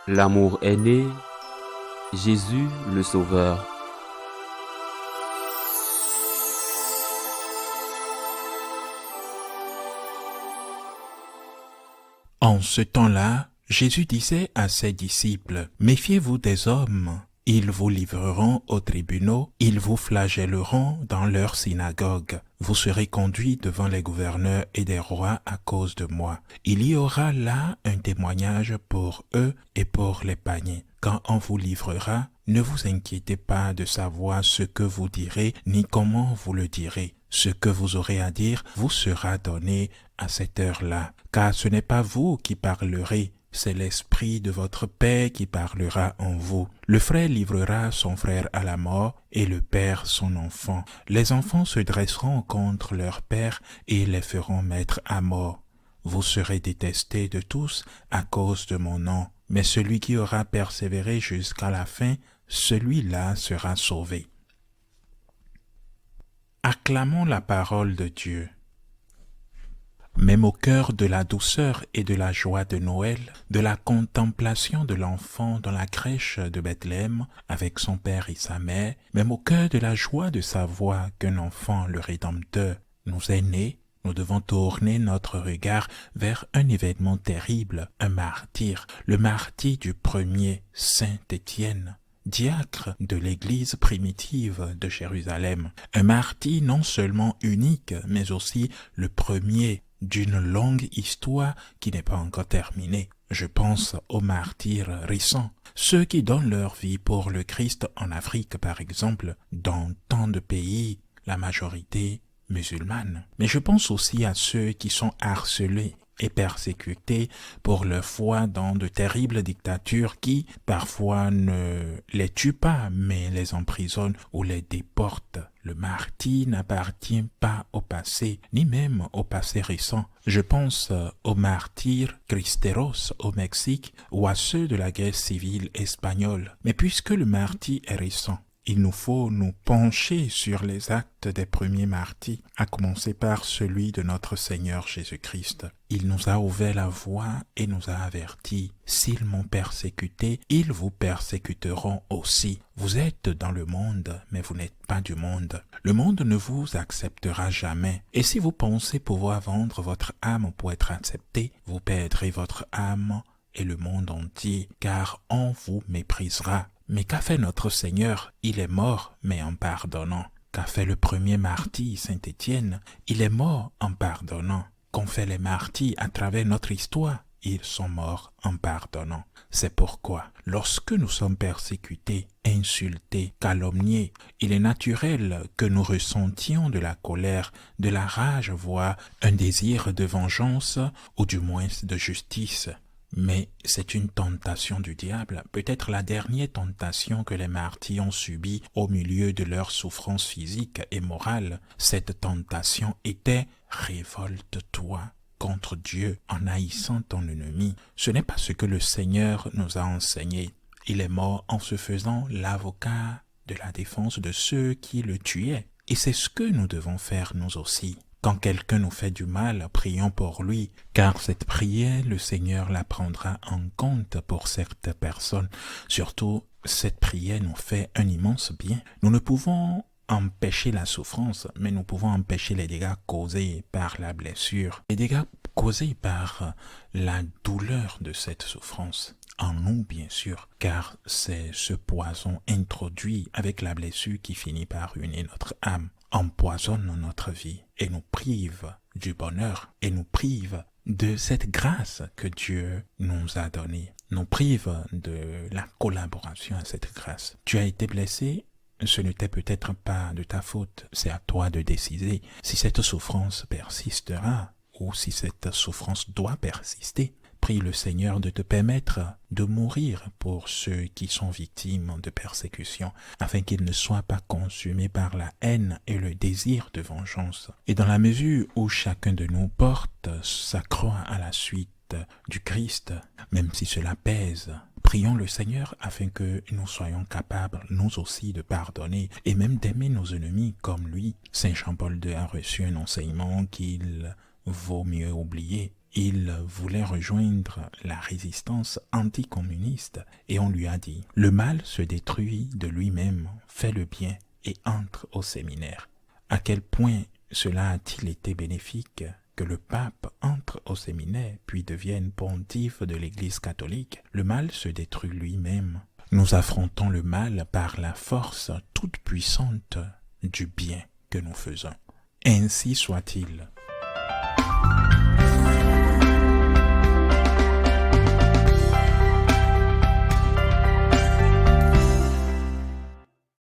L'amour est né, Jésus le Sauveur. En ce temps-là, Jésus disait à ses disciples, « Méfiez-vous des hommes, ils vous livreront aux tribunaux, ils vous flagelleront dans leurs synagogues. Vous serez conduits devant les gouverneurs et des rois à cause de moi. Il y aura là un témoignage pour eux et pour les païens. Quand on vous livrera, ne vous inquiétez pas de savoir ce que vous direz ni comment vous le direz. Ce que vous aurez à dire vous sera donné à cette heure-là, car ce n'est pas vous qui parlerez, c'est l'Esprit de votre Père qui parlera en vous. Le frère livrera son frère à la mort et le père son enfant. Les enfants se dresseront contre leur père et les feront mettre à mort. Vous serez détestés de tous à cause de mon nom, mais celui qui aura persévéré jusqu'à la fin, celui-là sera sauvé. » Acclamons la parole de Dieu. Même au cœur de la douceur et de la joie de Noël, de la contemplation de l'enfant dans la crèche de Bethléem avec son père et sa mère, même au cœur de la joie de savoir qu'un enfant, le Rédempteur, nous est né, nous devons tourner notre regard vers un événement terrible, un martyr, le martyr du premier, Saint Étienne, diacre de l'église primitive de Jérusalem. Un martyr non seulement unique, mais aussi le premier d'une longue histoire qui n'est pas encore terminée. Je pense aux martyrs récents, ceux qui donnent leur vie pour le Christ en Afrique par exemple, dans tant de pays, la majorité musulmane. Mais je pense aussi à ceux qui sont harcelés et persécutés pour leur foi dans de terribles dictatures qui, parfois, ne les tuent pas, mais les emprisonnent ou les déportent. Le martyr n'appartient pas au passé, ni même au passé récent. Je pense aux martyrs cristeros au Mexique ou à ceux de la guerre civile espagnole. Mais puisque le martyr est récent, il nous faut nous pencher sur les actes des premiers martyrs, à commencer par celui de notre Seigneur Jésus-Christ. Il nous a ouvert la voie et nous a avertis. S'ils m'ont persécuté, ils vous persécuteront aussi. Vous êtes dans le monde, mais vous n'êtes pas du monde. Le monde ne vous acceptera jamais. Et si vous pensez pouvoir vendre votre âme pour être accepté, vous perdrez votre âme et le monde entier, car on vous méprisera. Mais qu'a fait notre Seigneur? Il est mort, mais en pardonnant. Qu'a fait le premier martyr, Saint Étienne? Il est mort en pardonnant. Qu'ont fait les martyrs à travers notre histoire? Ils sont morts en pardonnant. C'est pourquoi, lorsque nous sommes persécutés, insultés, calomniés, il est naturel que nous ressentions de la colère, de la rage, voire un désir de vengeance, ou du moins de justice. Mais c'est une tentation du diable, peut-être la dernière tentation que les martyrs ont subie au milieu de leur souffrance physique et morale. Cette tentation était « révolte-toi contre Dieu en haïssant ton ennemi ». Ce n'est pas ce que le Seigneur nous a enseigné. Il est mort en se faisant l'avocat de la défense de ceux qui le tuaient. Et c'est ce que nous devons faire nous aussi. Quand quelqu'un nous fait du mal, prions pour lui, car cette prière, le Seigneur la prendra en compte pour cette personne. Surtout, cette prière nous fait un immense bien. Nous ne pouvons empêcher la souffrance, mais nous pouvons empêcher les dégâts causés par la blessure, les dégâts causés par la douleur de cette souffrance. En nous, bien sûr, car c'est ce poison introduit avec la blessure qui finit par ruiner notre âme, empoisonne notre vie et nous prive du bonheur et nous prive de cette grâce que Dieu nous a donnée, nous prive de la collaboration à cette grâce. Tu as été blessé, ce n'était peut-être pas de ta faute, c'est à toi de décider si cette souffrance persistera ou si cette souffrance doit persister. Prie le Seigneur de te permettre de mourir pour ceux qui sont victimes de persécution, afin qu'ils ne soient pas consumés par la haine et le désir de vengeance. Et dans la mesure où chacun de nous porte sa croix à la suite du Christ, même si cela pèse, prions le Seigneur afin que nous soyons capables, nous aussi, de pardonner et même d'aimer nos ennemis comme lui. Saint Jean-Paul II a reçu un enseignement qu'il vaut mieux oublier. Il voulait rejoindre la résistance anticommuniste et on lui a dit « Le mal se détruit de lui-même, fais le bien et entre au séminaire ». À quel point cela a-t-il été bénéfique que le pape entre au séminaire puis devienne pontife de l'Église catholique? Le mal se détruit lui-même. Nous affrontons le mal par la force toute puissante du bien que nous faisons. Ainsi soit-il.